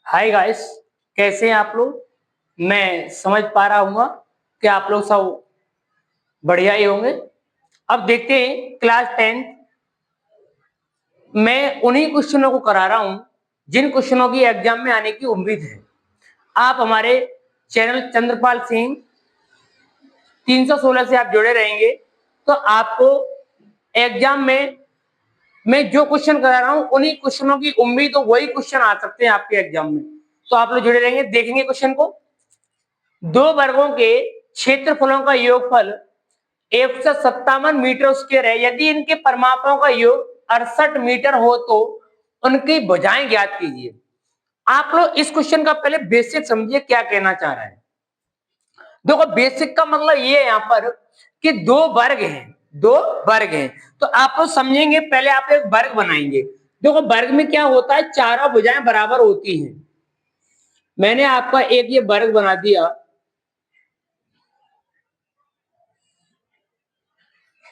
Hi guys, कैसे हैं आप लोग। मैं समझ पा रहा हूँ कि आप लोग सब बढ़िया ही होंगे। अब देखते हैं क्लास 10 मैं उन्हीं क्वेश्चनों को करा रहा हूँ जिन क्वेश्चनों की एग्जाम में आने की उम्मीद है। आप हमारे चैनल चंद्रपाल सिंह 316 से आप जुड़े रहेंगे तो आपको एग्जाम में मैं जो क्वेश्चन करा रहा हूँ उन्हीं क्वेश्चनों की उम्मीद, तो वही क्वेश्चन आ सकते हैं आपके एग्जाम में। तो आप लोग जुड़े रहेंगे, देखेंगे क्वेश्चन को। दो वर्गों के क्षेत्रफलों का योगफल 157 मीटर स्क्वायर है। यदि इनके परिमापों का योग 68 मीटर हो तो उनकी भुजाएं ज्ञात कीजिए। आप लोग इस क्वेश्चन का पहले बेसिक समझिए, क्या कहना चाह रहा है। देखो, बेसिक का मतलब ये है यहाँ पर कि दो वर्ग हैं। तो आप लोग समझेंगे, पहले आप एक वर्ग बनाएंगे। देखो, वर्ग में क्या होता है, चारों भुजाएं बराबर होती हैं। मैंने आपका एक ये वर्ग बना दिया।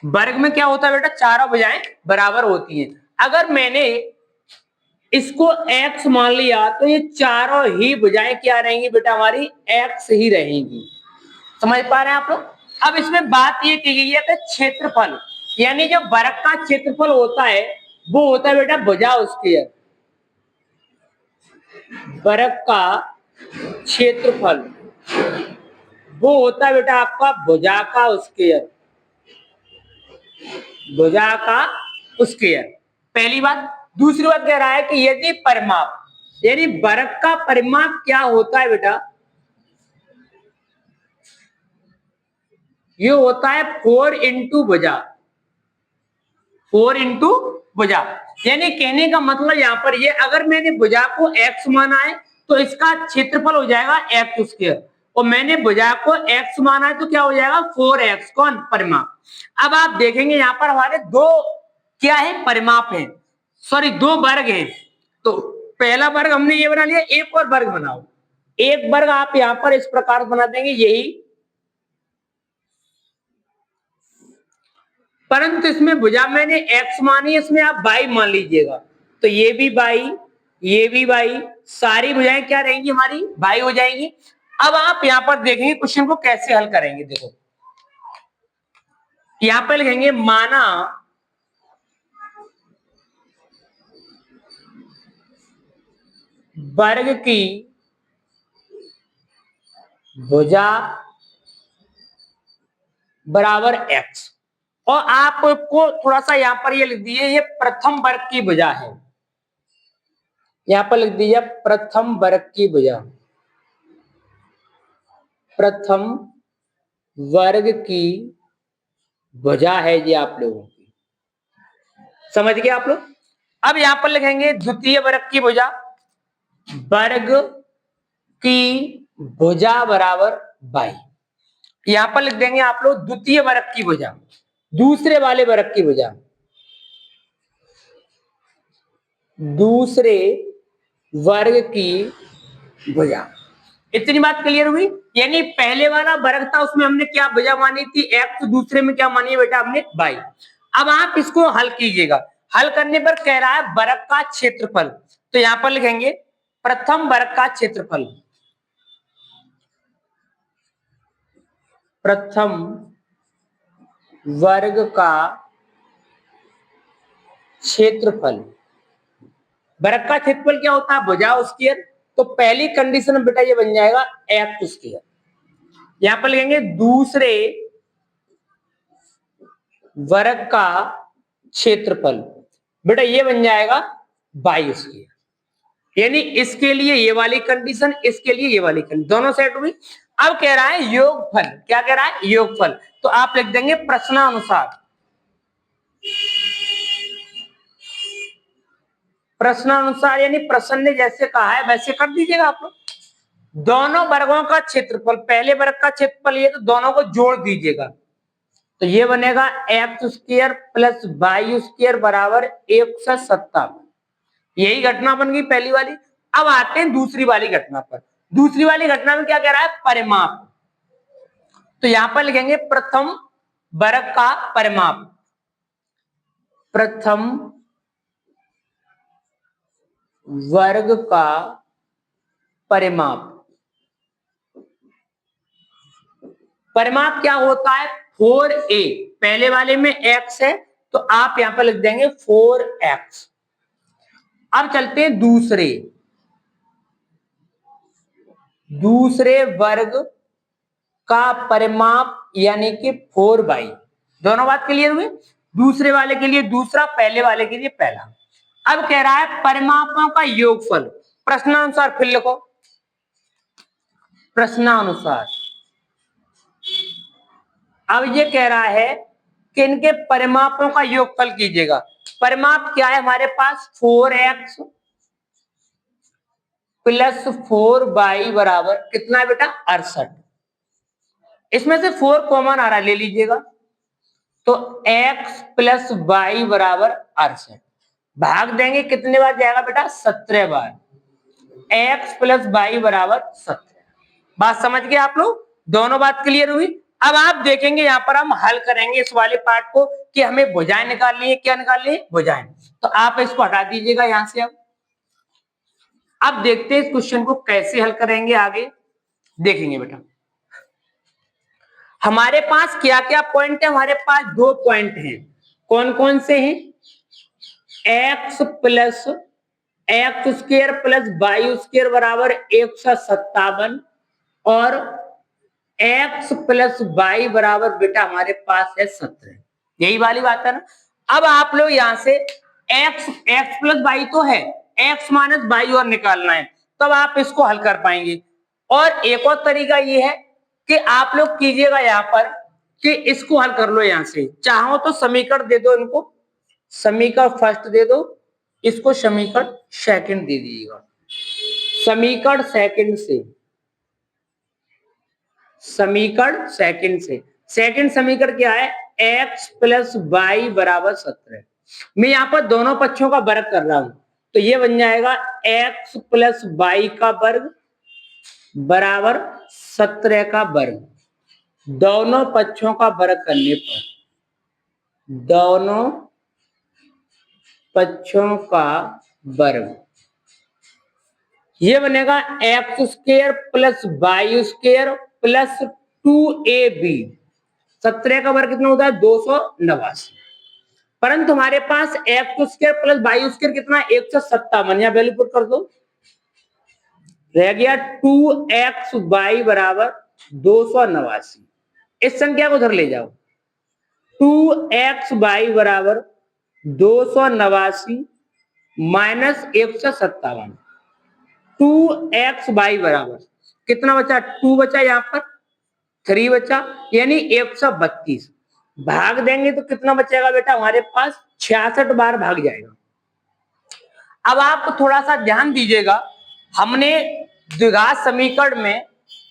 वर्ग में क्या होता है बेटा, चारों भुजाएं बराबर होती हैं। अगर मैंने इसको x मान लिया तो ये चारों ही भुजाएं क्या रहेंगी बेटा, हमारी x ही रहेंगी। समझ पा रहे हैं आप लोग। अब इसमें बात ये की गई है कि क्षेत्रफल, यानी जो वर्ग का क्षेत्रफल होता है वो होता है बेटा भुजा स्क्वायर। वर्ग का क्षेत्रफल वो होता है बेटा आपका भुजा का स्क्वायर। भुजा का स्क्वायर, पहली बात। दूसरी बात कह रहा है कि यदि परिमाप, यानी वर्ग का परिमाप क्या होता है बेटा, ये होता है 4 इंटू भुजा। 4 इंटू भुजा, यानी कहने का मतलब यहाँ पर ये, अगर मैंने भुजा को x माना है तो इसका क्षेत्रफल हो जाएगा एक्स स्क्वायर, और मैंने भुजा को x माना है तो क्या हो जाएगा 4x। कौन, परिमाप। अब आप देखेंगे यहाँ पर हमारे दो क्या है, परिमाप है, सॉरी दो वर्ग हैं। तो पहला वर्ग हमने ये बना लिया, एक और वर्ग बनाओ। एक वर्ग आप यहाँ पर इस प्रकार बना देंगे, यही, परंतु इसमें भुजा मैंने x मानी, इसमें आप y मान लीजिएगा। तो ये भी y, ये भी y, सारी भुजाएं क्या रहेंगी, हमारी y हो जाएंगी। अब आप यहां पर देखेंगे क्वेश्चन को कैसे हल करेंगे। देखो, यहां पर लिखेंगे माना वर्ग की भुजा बराबर x, और आपको थोड़ा सा यहां पर ये लिख दीजिए, ये प्रथम वर्ग की भुजा है। यहां पर लिख दीजिए प्रथम वर्ग की भुजा, प्रथम वर्ग की भुजा है ये आप लोगों की। समझ गए आप लोग। अब यहां पर लिखेंगे द्वितीय वर्ग की भुजा, वर्ग की भुजा बराबर y। यहां पर लिख देंगे आप लोग द्वितीय वर्ग की भुजा, दूसरे वाले वर्ग की भुजा, दूसरे वर्ग की भुजा। इतनी बात क्लियर हुई। यानी पहले वाला वर्ग था उसमें हमने क्या भुजा मानी थी, x, दूसरे में क्या मानी है बेटा हमने y। अब आप इसको हल कीजिएगा। हल करने पर कह रहा है वर्ग का क्षेत्रफल, तो यहां पर लिखेंगे प्रथम वर्ग का क्षेत्रफल, प्रथम वर्ग का क्षेत्रफल। वर्ग का क्षेत्रफल क्या होता है, भुजा स्क्वायर। तो पहली कंडीशन बेटा ये बन जाएगा एक्स स्क्वायर। यहां पर लिखेंगे दूसरे वर्ग का क्षेत्रफल, बेटा ये बन जाएगा बाई स्क्वायर। यानी इसके लिए ये वाली कंडीशन, इसके लिए ये वाली कंडीशन, दोनों सेट हुई। अब कह रहा है योगफल, क्या कह रहा है, योगफल। तो आप लिख देंगे प्रश्नानुसार, प्रश्नानुसार यानी प्रश्न ने जैसे कहा है वैसे कर दीजिएगा आप लोग। दोनों वर्गों का क्षेत्रफल, पहले वर्ग का क्षेत्रफल ये, तो दोनों को जोड़ दीजिएगा। तो ये बनेगा X square plus Y square बराबर 157। यही घटना बन गई पहली वाली। अब आते हैं दूसरी वाली घटना पर। दूसरी वाली घटना में क्या कह रहा है, परिमाप। तो यहां पर लिखेंगे प्रथम वर्ग का परिमाप, प्रथम वर्ग का परिमाप। परिमाप क्या होता है? 4a, पहले वाले में x है तो आप यहां पर लिख देंगे 4x। अब चलते हैं दूसरे वर्ग का परिमाप यानी कि 4y। दोनों बात क्लियर हुई? दूसरे वाले के लिए दूसरा, पहले वाले के लिए पहला। अब कह रहा है परिमापों का योगफल। प्रश्नानुसार फिर लिखो, प्रश्नानुसार। अब ये कह रहा है कि इनके परिमापों का योगफल कीजिएगा। परिमाप क्या है हमारे पास? 4x प्लस 4y बराबर कितना है बेटा? 68। इसमें से 4 कॉमन आ रहा है, ले लीजिएगा। तो x प्लस वाई बराबर 68। भाग देंगे कितने बार जाएगा बेटा? 17 बार। x प्लस वाई बराबर 17। बात समझ गए आप लोग? दोनों बात क्लियर हुई? अब आप देखेंगे यहां पर हम हल करेंगे इस वाले पार्ट को कि हमें भुजाएं निकालनी है। क्या निकालनी है? भुजाएं। तो आप इसको हटा दीजिएगा यहां से। अब देखते हैं इस क्वेश्चन को कैसे हल करेंगे, आगे देखेंगे बेटा। हमारे पास क्या क्या पॉइंट है? हमारे पास 2 पॉइंट हैं। कौन कौन से हैं? x plus X square plus Y square बराबर 157 और x प्लस वाई बराबर बेटा हमारे पास है 17। यही वाली बात है ना। अब आप लोग यहां से x प्लस वाई तो है, x माइनस वाई और निकालना है, तब आप इसको हल कर पाएंगे। और एक और तरीका ये है कि आप लोग कीजिएगा यहां पर कि इसको हल कर लो यहां से। चाहो तो समीकरण दे दो इनको, समीकरण फर्स्ट दे दो, इसको समीकरण सेकंड दे दीजिएगा। समीकरण सेकंड से, समीकरण सेकंड से, सेकंड समीकरण क्या है? x प्लस वाई बराबर 17। मैं यहां पर दोनों पक्षों का वर्ग कर रहा हूं, तो ये बन जाएगा x प्लस वाई का वर्ग बराबर 17 का वर्ग। दोनों पक्षों का वर्ग करने पर, दोनों पक्षों का वर्ग, ये बनेगा X square plus Y square plus 2ab। 17 का वर्ग कितना होता है? 289। परंतु हमारे पास x square plus Y square कितना? 157। यहां वैल्यू पुट कर दो, रह गया 2xy बराबर 289। इस संख्या को उधर ले जाओ। 2xy बराबर 289 माइनस 157। 2xy बराबर कितना बचा? 2 बचा, यहाँ पर 3 बचा, यानी 132। भाग देंगे तो कितना बचेगा बेटा हमारे पास? 66 बार भाग जाएगा। अब आप थोड़ा सा ध्यान दीजिएगा, हमने द्विघात समीकरण में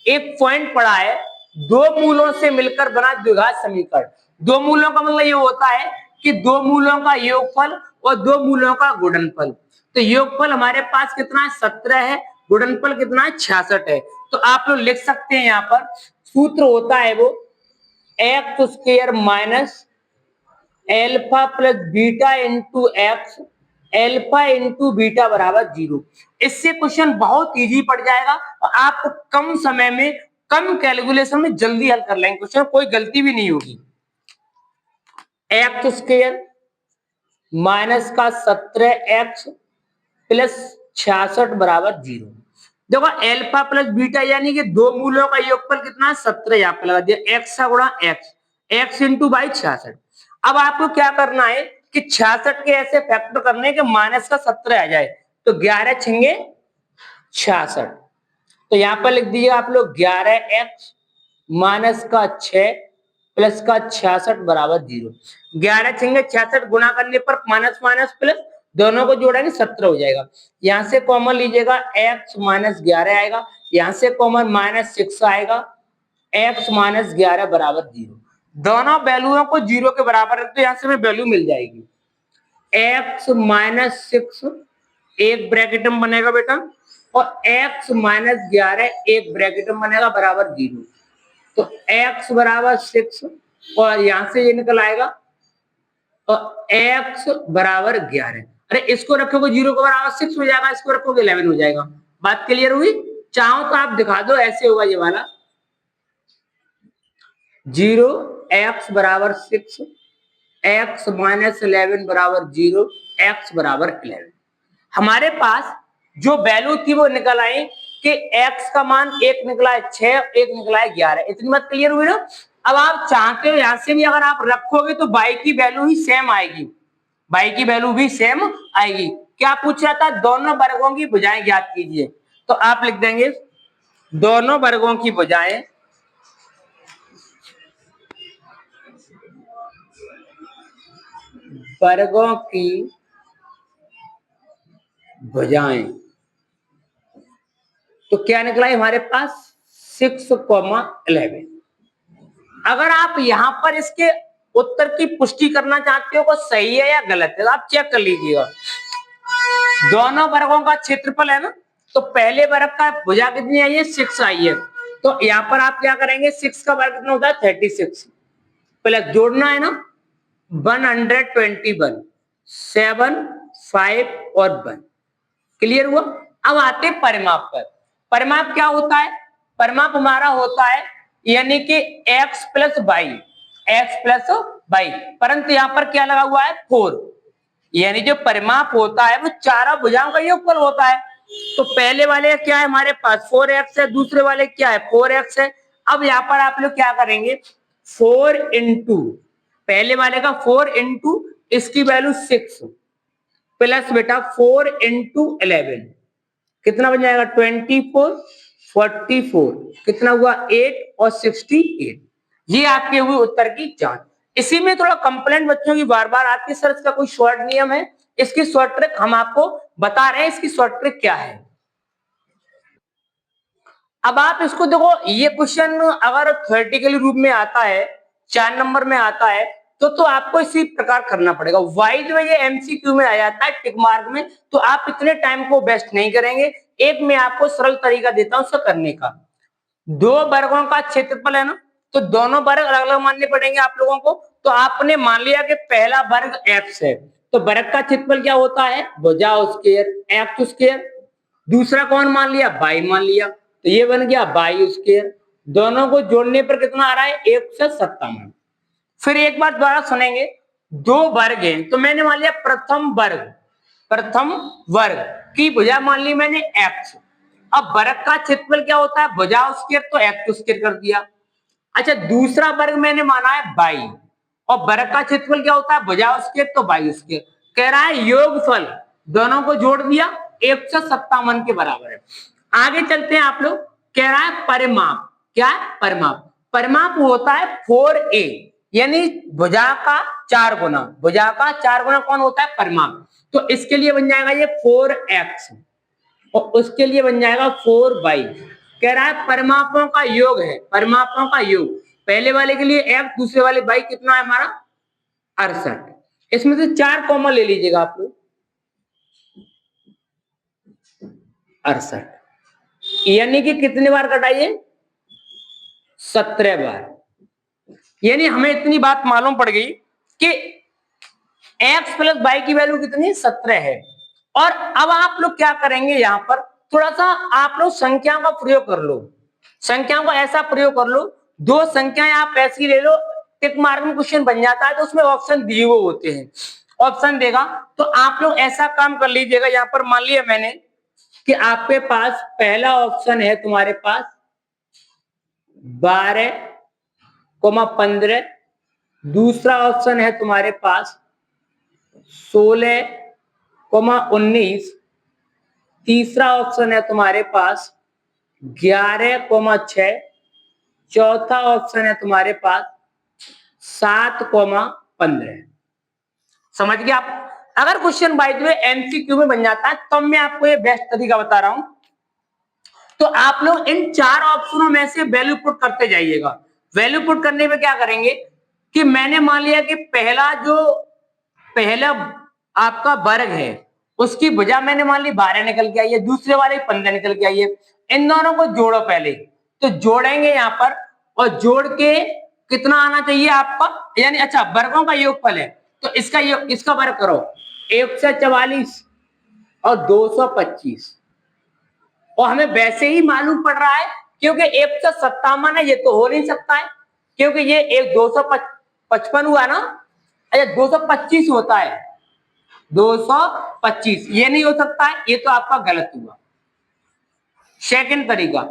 एक पॉइंट पढ़ा है, दो मूलों से मिलकर बना द्विघात समीकरण। दो मूलों का मतलब ये होता है कि दो मूलों का योगफल और दो मूलों का गुणनफल। तो योगफल हमारे पास कितना है? 17 है, गुणनफल कितना है? 66 है। तो आप लोग लिख सकते हैं यहाँ पर सूत्र होता है वो x square minus alpha plus beta into x, alpha into beta बराबर 0। इससे क्वेश्चन बहुत इजी पड़ जाएगा और आप कम समय में, कम कैलकुलेशन में जल्दी हल कर लेंगे क्वेश्चन, कोई गलती भी नहीं होगी। एक्स स्क्वायर माइनस का 17x प्लस 66 बराबर 0। देखो एल्फा प्लस बीटा यानी कि दो मूलों का योगफल कितना है? 17। यहाँ पे लगा दिया x का गुणा x, x इंटू बाई 66। अब आपको क्या करना है कि 66 के ऐसे फैक्टर करने के माइनस का 17 आ जाए, तो 11 छिंगे 66। तो यहाँ पर लिख दीजिए आप लोग 11x माइनस का 6 प्लस का 66 बराबर 0। 11 छिंगे 66 गुणा करने पर माइनस माइनस प्लस, दोनों को जोड़ेंगे 17 हो जाएगा। यहां से कॉमन लीजिएगा x माइनस 11 आएगा, यहां से कॉमन माइनस 6 आएगा, x माइनस 11 बराबर 0। दोनों वैल्यूओं को 0 के बराबर रख दो, यहां से हमें वैल्यू मिल जाएगी। x माइनस 6 एक ब्रैकेट में बनेगा बेटा, और x माइनस 11 एक ब्रैकेट में बनेगा बराबर 0। तो x बराबर 6 और यहां से ये निकल आएगा और x बराबर 11। अरे इसको रखोगे 0 के बराबर 6 हो जाएगा, इसको रखोगे 11 हो जाएगा। बात क्लियर हुई? चाहो तो आप दिखा दो, ऐसे होगा ये वाला 0 x बराबर 6 x माइनस 11 बराबर 0 x बराबर 11। हमारे पास जो वैल्यू थी वो निकल आई कि x का मान एक निकला है 6, एक निकला है 11। इतनी बात क्लियर हुई ना। अब आप चाहते हो यहां से भी अगर आप रखोगे तो y की वैल्यू ही सेम आएगी, y की वैल्यू भी सेम आएगी। क्या पूछ रहा था? दोनों वर्गों की भुजाएं ज्ञात कीजिए। तो आप लिख देंगे दोनों वर्गों की भुजाएं वर्गों की भुजाएं, तो क्या निकला है हमारे पास 6,11। अगर आप यहां पर इसके उत्तर की पुष्टि करना चाहते हो कि सही है या गलत है, तो आप चेक कर लीजिएगा। दोनों वर्गों का क्षेत्रफल है ना, तो पहले वर्ग का भुजा कितनी आई है? 6 आई है। तो यहां पर आप क्या करेंगे? 6 का वर्ग कितना होता है? 36 प्लस जोड़ना है ना 121, 7, 5 और 1। क्लियर हुआ। अब आते परिमाप पर। परिमाप क्या होता है? परिमाप हमारा होता है यानी कि x plus Y, X plus Y, परंतु यहां पर क्या लगा हुआ है? 4। यानी जो परिमाप होता है वो चारों भुजाओं का योगफल होता है। तो पहले वाले क्या है हमारे पास? 4x है, दूसरे वाले क्या है? 4x है। अब यहां पर आप लोग क्या करेंगे? 4 इंटू पहले वाले का 4 इंटू इसकी वैल्यू 6 प्लस बेटा 4 इंटू 11 कितना बन जाएगा? 24, 44 कितना हुआ? 8 और 68। ये आपके हुए उत्तर की जांच। इसी में थोड़ा कंप्लेंट बच्चों की बार बार आती है, सर इसका कोई शॉर्ट नियम है? इसकी शॉर्ट ट्रिक हम आपको बता रहे हैं, इसकी शॉर्ट ट्रिक क्या है। अब आप इसको देखो, ये क्वेश्चन अगर थ्योरेटिकली रूप में आता है, 4 नंबर में आता है, तो आपको इसी प्रकार करना पड़ेगा। वाइड में ये एमसीक्यू में आ जाता है टिक मार्क में, तो आप इतने टाइम को वेस्ट नहीं करेंगे। एक मैं आपको सरल तरीका देता हूं उसको करने का। दो वर्गों का क्षेत्रफल है ना, तो दोनों वर्ग अलग अलग मानने पड़ेंगे आप लोगों को। तो आपने मान लिया कि पहला वर्ग एक्स है, तो वर्ग का क्षेत्रफल क्या होता है? भुजा स्क्वायर एक्स स्क्वायर। दूसरा कौन मान लिया? बाई मान लिया, तो ये बन गया बाई स्क्वायर। दोनों को जोड़ने पर कितना आ रहा है? 157। फिर एक बार दोबारा सुनेंगे, दो वर्ग हैं, तो मैंने मान लिया प्रथम वर्ग की भुजा मान ली मैंने एक्स। अब वर्ग का क्षेत्रफल क्या होता है? भुजा स्क्वायर, तो एक्स स्क्वायर कर दिया। अच्छा, दूसरा वर्ग मैंने माना है बाई, और वर्ग का क्षेत्रफल क्या होता है? भुजा स्क्वायर, तो बाई स्क्वायर। कह रहा है योगफल, दोनों को जोड़ दिया 157 के बराबर है। आगे चलते हैं आप लोग। कह रहा है परिमाप। क्या है? परिमाप। परिमाप होता है 4a, यानी भुजा का 4 गुना। भुजा का 4 गुना कौन होता है? परिमाप। तो इसके लिए बन जाएगा ये 4x, और उसके लिए बन जाएगा 4y। कह रहा है परिमापों का योग है, परिमापों का योग। पहले वाले के लिए x, दूसरे वाले y कितना है हमारा? 68। इसमें से 4 कॉमन ले लीजिएगा आप लोग, 68, यानी कि कितने बार कटाइए? 17 बार। यानी हमें इतनी बात मालूम पड़ गई कि x प्लस वाई की वैल्यू कितनी? 17 है। और अब आप लोग क्या करेंगे? यहां पर थोड़ा सा आप लोग संख्याओं का प्रयोग कर लो। संख्याओं का ऐसा प्रयोग कर लो, दो संख्याएं आप ऐसी ले लो, टिक मार्क में क्वेश्चन बन जाता है, तो उसमें ऑप्शन दिए हुए होते हैं। ऑप्शन देगा तो आप लोग ऐसा काम कर लीजिएगा। यहां पर मान लिया मैंने कि आपके पास पहला ऑप्शन है तुम्हारे पास 12,15, दूसरा ऑप्शन है तुम्हारे पास 16,19, तीसरा ऑप्शन है तुम्हारे पास 11,6, चौथा ऑप्शन है तुम्हारे पास 7,15। समझ गए आप? अगर question by the way MCQ में बन जाता है, तब मैं आपको ये बेस्ट तरीका बता रहा हूं। तो आप लोग इन 4 ऑप्शनों में से वैल्यू पुट करते जाइएगा। वैल्यू पुट करने में क्या करेंगे कि मैंने मान लिया कि पहला आपका वर्ग है, उसकी भुजा मैंने मान ली 12 निकल के आई है, दूसरे वाले 15 निकल के आई है। इन दोनों को जोड़ो पहले, तो जोड़ेंगे यहां पर, और जोड़ के कितना आना चाहिए आपका? यानी अच्छा, वर्गों का योगफल है, तो इसका वर्ग करो 144 और 225। और हमें वैसे ही मालूम पड़ रहा है क्योंकि 157 है, ये तो हो नहीं सकता है क्योंकि ये एक 255 हुआ ना, अच्छा 225 होता है, 225 ये नहीं हो सकता है, ये तो आपका गलत हुआ। सेकंड तरीका,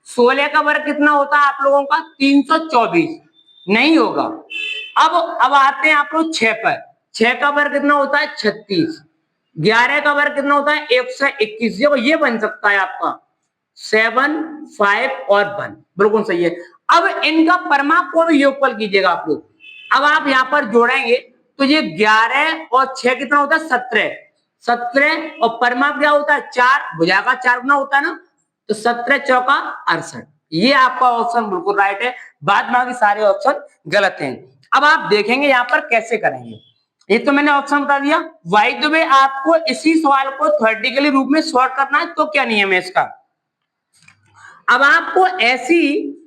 16 का वर्ग कितना होता है आप लोगों का? 324, नहीं होगा। अब आते हैं आप लोग 6 पर। 6 का वर्ग कितना होता है? 36। 11 का वर्ग कितना होता है? 121। देखो ये बन सकता है आपका 7, 5 और 1, बिल्कुल सही है। अब इनका परमाप को भी योगफल कीजिएगा आप लोग। अब आप यहाँ पर जोड़ेंगे तो ये 11 और 6 कितना होता है? 17। 17 और परमाप क्या होता है? 4, भुजा का 4 गुना होता है ना, तो 17 चौका 68। ये आपका ऑप्शन बिल्कुल राइट है, बाद बाकी सारे ऑप्शन गलत हैं। अब आप देखेंगे यहाँ पर कैसे करेंगे, ये तो मैंने ऑप्शन बता दिया। बाय द वे आपको इसी सवाल को थ्योरेटिकली रूप में सॉल्व करना है, तो क्या नियम है इसका? अब आपको ऐसी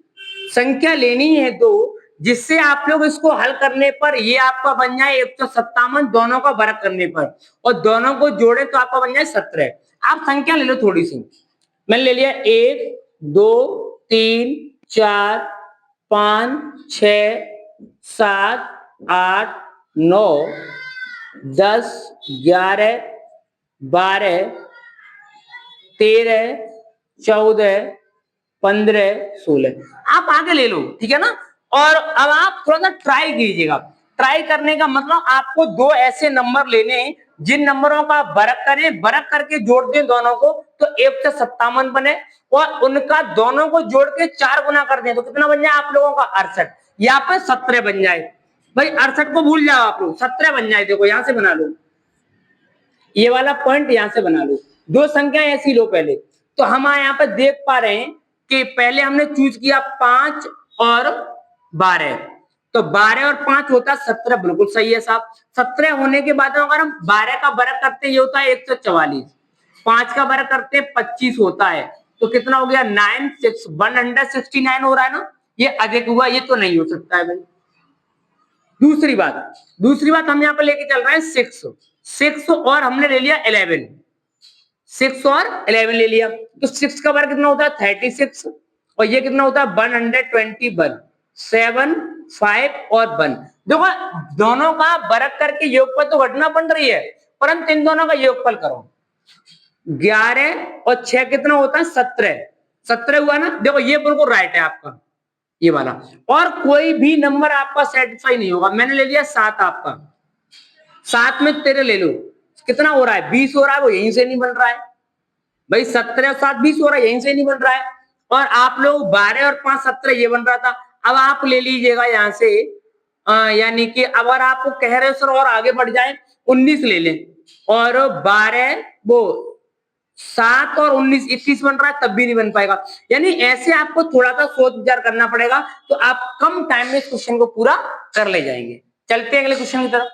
संख्या लेनी है दो जिससे आप लोग इसको हल करने पर ये आपका बन जाए 157, दोनों का वर्ग करने पर, और दोनों को जोड़े तो आपका बन जाए 17। आप संख्या ले लो थोड़ी सी, मैंने ले लिया 1, 2, 3, 4, 5, 6, 7, 8, 9, 10, 11, 12, 13, 14, 15, 16। आप आगे ले लो, ठीक है ना। और अब आप थोड़ा सा ट्राई कीजिएगा। ट्राई करने का मतलब आपको दो ऐसे नंबर लेने हैं जिन नंबरों का वर्ग करें, वर्ग करके जोड़ दें दोनों को तो 157 बने, और उनका दोनों को जोड़ के 4 गुना कर दें तो कितना बन जाए आप लोगों का? 68। यहाँ पे 17 बन जाए। भाई 68 को भूल जाओ आप लोग, 17 बन जाए। देखो यहां से बना लो, ये वाला पॉइंट यहां से बना लो। दो संख्या ऐसी लो पहले। तो हम यहाँ पे देख पा रहे हैं कि पहले हमने चूज किया 5 और 12, तो 12 और 5 होता है 17, बिल्कुल सही है साहब। 17 होने के बाद अगर हम 12 का वर्ग करते हैं ये होता है 144, 5 का वर्ग करते हैं 25 होता है, तो कितना हो गया? 169 हो रहा है ना, ये अधिक हुआ, ये तो नहीं हो सकता है भाई। दूसरी बात हम यहाँ पे लेके चल रहे हैं 6 और हमने ले लिया 11, 6 और 11 ले लिया, तो 6 का वर्ग कितना होता है? 36, और ये कितना होता है? 121, 7, 5 और 1। देखो दोनों का वर्ग करके योगफल तो घटना बन रही है, परंतु इन दोनों का योगफल करो। 11 और 6 कितना होता है? 17, 17 हुआ ना। देखो ये बिल्कुल राइट है आपका, ये वाला। और कोई भी नंबर आपका सेटिस्फाई नहीं होगा। मैंने ले लिया 7 आपका, 7 में 13 ले लो, कितना हो रहा है? 20 हो रहा है, वो यहीं से नहीं बन रहा है भाई। 17 और 7 20 हो रहा है, यहीं से नहीं बन रहा है। और आप लोग 12 और 5 17 ये बन रहा था। अब आप ले लीजिएगा यहाँ से, यानी कि अगर आपको कह रहे हो सर और आगे बढ़ जाए 19 ले लें, और 12 वो 7 और 19 21 बन रहा है, तब भी नहीं बन पाएगा। यानी ऐसे आपको थोड़ा सा सोच विचार करना पड़ेगा, तो आप कम टाइम में इस क्वेश्चन को पूरा कर ले जाएंगे। चलते हैं अगले क्वेश्चन की तरफ।